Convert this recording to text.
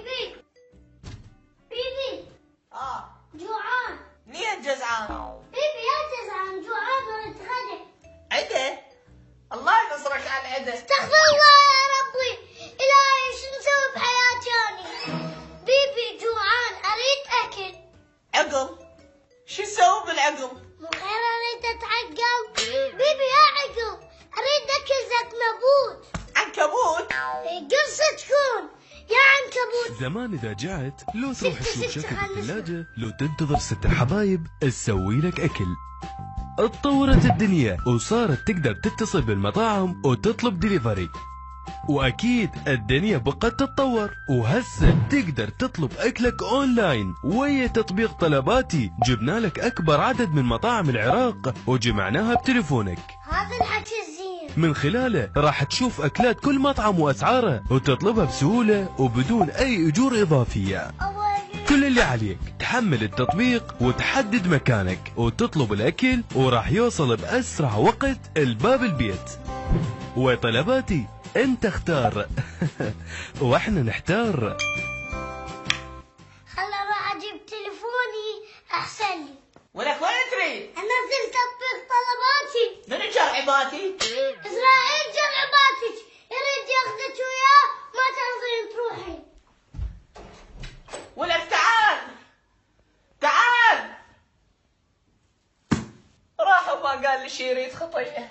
بيبي بيبي جوعان. ليه جزعان؟ بيبي يا جزعان جوعان ورد غدا. عده؟ الله ينصرك على العده. استغفر الله يا ربي، إلهي شو نسوي بحياتي أنا؟ بيبي جوعان أريد أكل. عقل؟ شو تسوي بالعقل؟ مو خير أريد أتعقل. بيبي يا عقل أريد أكل زكنبوت. عنكبوت؟ قصة تكون يا عنكبوت. زمان إذا جعت لو تروح تشوف شكل الثلاجة، لو تنتظر ست الحبايب تسوي لك أكل. اتطورت الدنيا وصارت تقدر تتصل بالمطاعم وتطلب ديليفري، وأكيد الدنيا بقت تتطور، وهسه تقدر تطلب أكلك أونلاين ويا تطبيق طلباتي. جبنا لك أكبر عدد من مطاعم العراق وجمعناها بتليفونك. هذا الحكي الزين. من خلاله راح تشوف أكلات كل مطعم وأسعاره وتطلبها بسهولة وبدون أي أجور إضافية. كل اللي عليك تحمل التطبيق وتحدد مكانك وتطلب الأكل وراح يوصل بأسرع وقت الباب البيت. وطلباتي انت اختار واحنا نحتار. خلا راح أجيب تليفوني أحسن لي. ولك وين تريد؟ أنزل تطبيق طلباتي. من جرعباتي؟ إسرائيل جرعباتك يريد ياخذك وياه ما تنظرين تروحين. ولك تعال تعال. راح وما قال لي شي يريد خطيه.